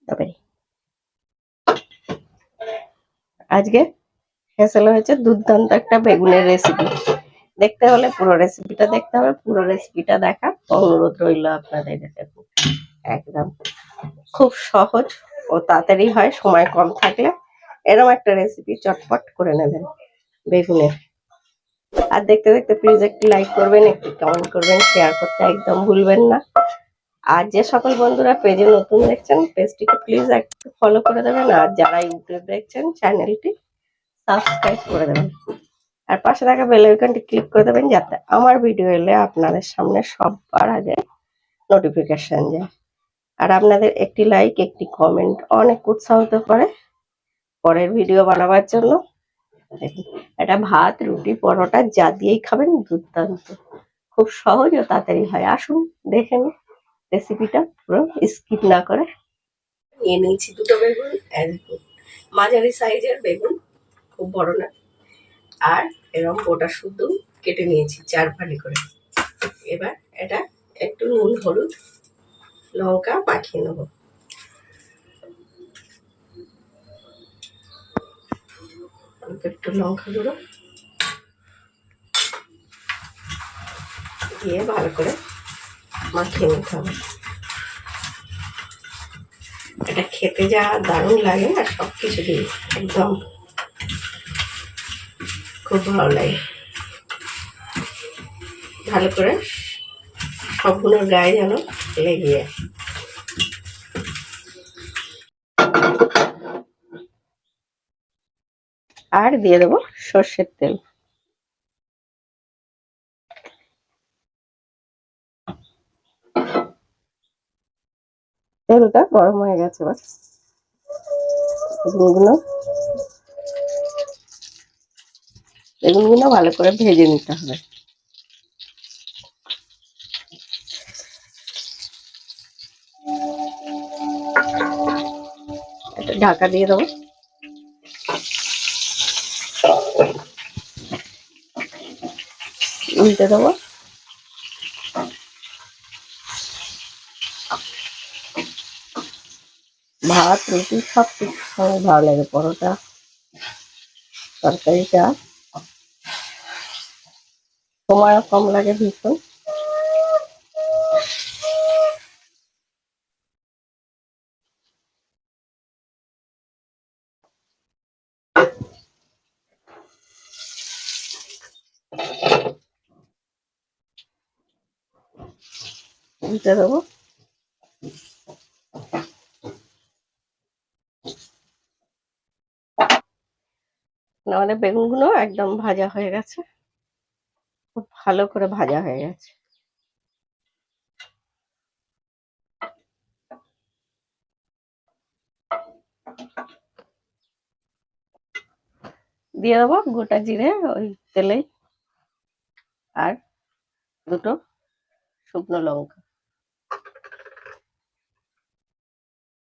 তবে আজকে ফেসেল হয়েছে দুর্দান্ত একটা বেগুনের রেসিপি। দেখতে হলে পুরো রেসিপিটা দেখতে হবে, পুরো রেসিপিটা দেখার অনুরোধ রইল আপনাদের। একদম খুব সহজ ও তাড়াতাড়ি হয়, সময় কম থাকলে এরকম একটা রেসিপি চটপট করে নেবেন বেগুনের। আর দেখতে দেখতে প্লিজ একটি লাইক করবেন, একটি কমেন্ট করবেন, শেয়ার করতে একদম ভুলবেন না। আর যে সকল বন্ধুরা পেজে নতুন দেখছেন পেজটিকে প্লিজ একটু ফলো করে দেবেন, আর যারা ইউটিউব দেখছেন চ্যানেলটি সাবস্ক্রাইব করে দেবেন, আর পাশে থাকা বেল আইকনটি ক্লিক করে দেবেন যাতে আমার ভিডিও এলে আপনাদের সামনে সবার আগে নোটিফিকেশন যায়। আর আপনাদের একটি লাইক একটি কমেন্ট অনেক উৎসাহিত করে পরের ভিডিও বানাবার জন্য। দেখুন, এটা ভাত রুটি পরোটা যা দিয়েই খাবেন দুর্দান্ত, খুব সহজ ও তাড়াতাড়ি হয়। আসুন দেখে নিন রেসিপিটা পুরো স্কিপ না করে। নিয়ে নিয়েছি দুটো বেগুন, দেখুন মাঝারি সাইজের বেগুন, খুব বড় না। আর এরকম গোটা শুদ্ধ কেটে নিয়েছি 4 ফালি করে। এবার এটা একটু নুন হলুদ লঙ্কা মাখিয়ে নেবো। একটু লঙ্কা গুঁড়ো দিয়ে ভালো করে মাখিয়ে নিতে হবে। এটা খেতে যা দারুণ লাগে, আর সব কিছু দিয়ে একদম খুব ভালো লাগে। ভালো করে সবগুলোর গায়ে যেন লেগে যায়। আর দিয়ে দেবো সর্ষের তেল। তেলটা গরম হয়ে গেছে, বাস বেগুনগুলো ভালো করে ভেজে নিতে হবে। একটা ঢাকা দিয়ে দেবো। উল্টে দেবো। ভাত রুটি সব কিছুর সঙ্গে ভালো লাগে, পরোটা তরকারিটা সময় কম লাগে ভীষণ। উল্টে দেবো। নাহলে বেগুনগুলো একদম ভাজা হয়ে গেছে, খুব ভালো করে ভাজা হয়ে গেছে। দিয়ে দেবো গোটা জিরে ওই তেলেই, আর দুটো শুকনো লঙ্কা,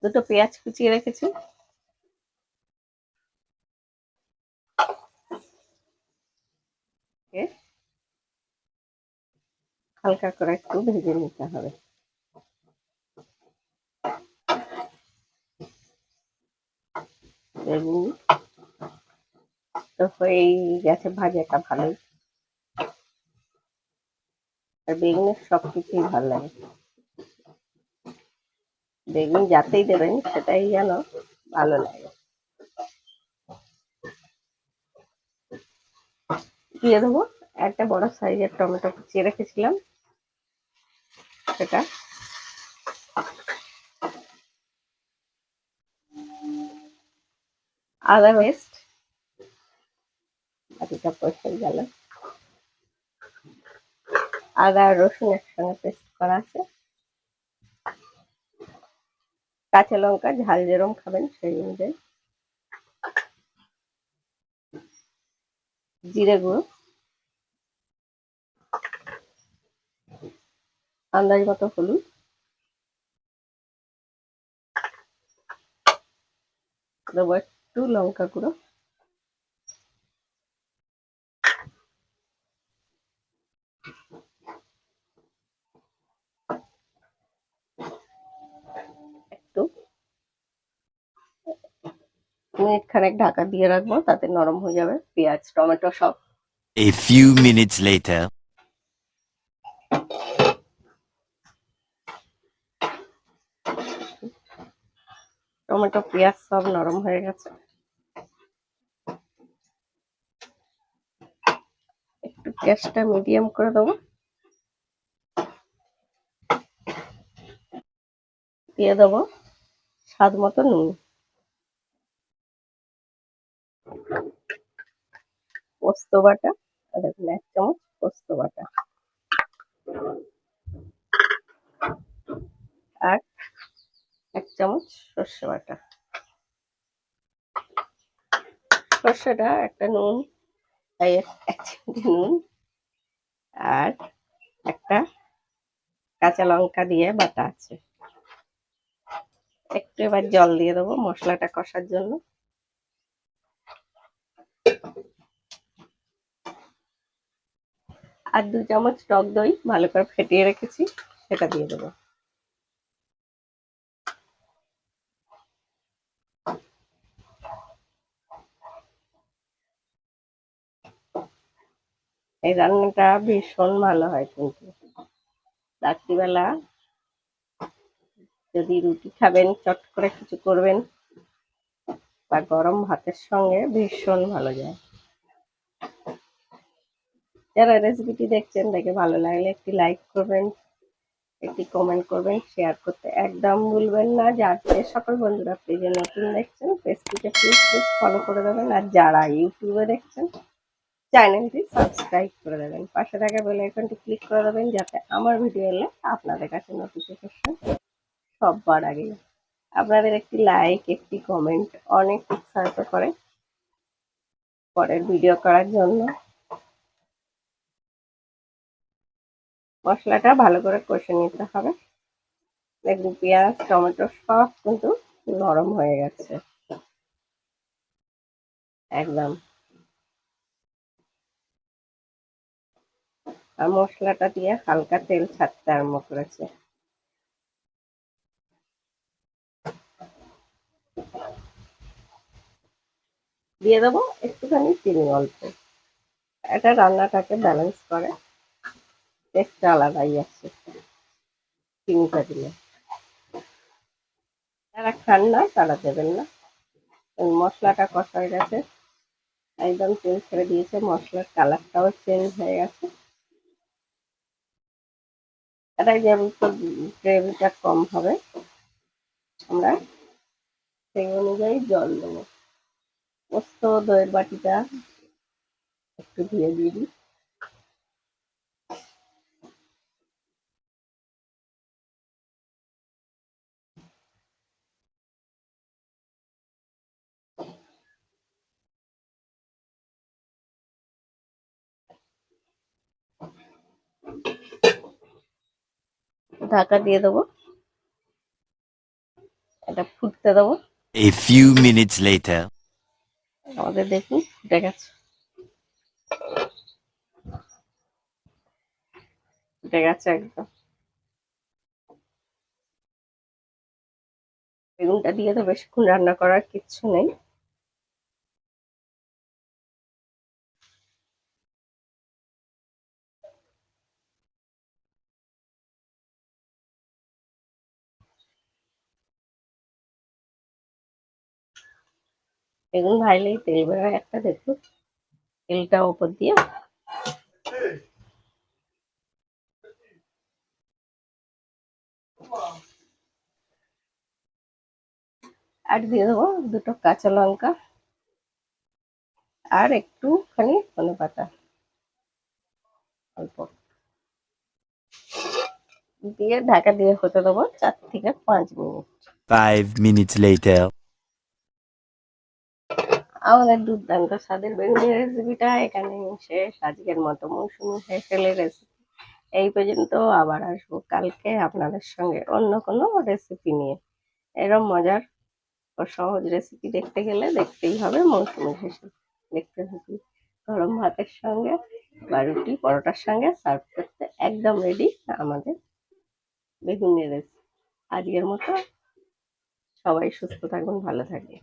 দুটো পেঁয়াজ কুচিয়ে রেখেছি। হালকা করে একটু ভেজে নিতে হবে। বেগুন তো হয়েই গেছে ভাজাটা ভালোই। আর বেগুনের সবকিছুই ভালো লাগে, বেগুন যাতেই দেবেন সেটাই যেন ভালো লাগে। দিয়ে দেবো একটা বড় সাইজের টমেটো কুচিয়ে রেখেছিলাম সেটা। আদা পেস্ট, বাকিটা পয়সা গেল। আদা আর রসুন একসঙ্গে পেস্ট করা আছে। কাঁচা লঙ্কা ঝাল যেরকম খাবেন সেই অনুযায়ী। জিরে গুঁড়ো, আন্দাজ মতো হলুদ, দেবো একটু লঙ্কা গুঁড়ো, একটু মিনিট খানেক ঢাকা দিয়ে রাখবো, তাতে নরম হয়ে যাবে পেঁয়াজ টমেটো সব। A few minutes later. Tomato পেঁয়াজ সব নরম হয়ে গেছে। একটু গ্যাসটা মিডিয়াম করে দেবো, দিয়ে দেবো স্বাদ মতো নুন, পোস্ত বাটা, দেখুন 1 চামচ পোস্ত বাটা, আর 1 চামচ সর্ষে বাটা। সর্ষেটা একটা নুন, তাই 1 চিমটি নুন আর একটা কাঁচা লঙ্কা দিয়ে বাটা আছে। একটু এবার জল দিয়ে দেবো মশলাটা কষার জন্য। আর 2 চামচ টক দই ভালো করে ফেটিয়ে রেখেছি, সেটা দিয়ে দেবো। এই রান্নাটা ভীষণ ভালো হয় কিন্তু রাত্রিবেলা যদি রুটি খাবেন, চট করে কিছু করবেন, বা গরম ভাতের সঙ্গে ভীষণ ভালো যায়। যারা রেসিপিটি দেখছেন, দেখে ভালো লাগলে একটি লাইক করবেন, একটি কমেন্ট করবেন, শেয়ার করতে একদম ভুলবেন না। যে সকল বন্ধুরা পেজে নতুন দেখছেন, পেজটিকে প্লিজ ফলো করে দেবেন, আর যারা ইউটিউবে দেখছেন চ্যানেলটি সাবস্ক্রাইব করে দেবেন, পাশে থাকা বেল আইকনটি ক্লিক করে দেবেন, যাতে আমার ভিডিও এলে আপনাদের কাছে নোটিফিকেশন সবার আগে। আপনাদের একটি লাইক, একটি কমেন্ট অনেক উৎসাহিত করে পরের ভিডিও করার জন্য। মশলাটা ভালো করে কষে নিতে হবে। দেখুন পেঁয়াজ টমেটো সব কিন্তু নরম হয়ে গেছে একদম। আর মশলাটা দিয়ে হালকা তেল ছাড়তে আরম্ভ করেছে। দিয়ে দেবো একটুখানি চিনি অল্প, এটা রান্নাটাকে ব্যালেন্স করে, টেস্টটা আলাদাই আসছে চিনিটা দিলে। যারা খান না তারা দেবেন না। মশলাটা কষা হয়ে গেছে, একদম তেল ছেড়ে দিয়েছে, মশলার কালারটাও চেঞ্জ হয়ে গেছে। এটা যেহেতু গ্রেভিটা কম হবে, আমরা সেই অনুযায়ী জল দেবো। পোস্ত দইয়ের বাটিটা একটু ধুয়ে দিয়ে দিই। ঢাকা দিয়ে দেবো, এটা ফুটতে দেবো। A few minutes later. আমাদের দেখুন ফুটে গেছে, ফুটে গেছে একদম। বেগুনটা দিয়ে তো বেশিক্ষণ রান্না করার কিচ্ছু নেই। বেগুন ভাজলেই তেল বেরোয় একটা, দেখুন তেলটা ওপর দিয়ে। আর দিয়ে দেবো 2টো কাঁচা লঙ্কা আর একটুখানি ধনেপাতা অল্প, দিয়ে ঢাকা দিয়ে হতে দেবো 4 থেকে 5 মিনিট। 5 minutes later. আমাদের দুর্দান্ত স্বাদের বেগুনের রেসিপিটা এখানে শেষ। আজকের মতো মৌসুমি হেসেলের রেসিপি এই পর্যন্ত। আবার আসবো কালকে আপনাদের সঙ্গে অন্য কোনো রেসিপি নিয়ে। এরকম মজার ও সহজ রেসিপি দেখতে গেলে দেখতেই হবে মৌসুমি হেসেল। দেখতে থাকুন। গরম ভাতের সঙ্গে বা রুটি পরোটার সঙ্গে সার্ভ করতে একদম রেডি আমাদের বেগুনের রেসিপি। আজকের মতো সবাই সুস্থ থাকুন, ভালো থাকবেন।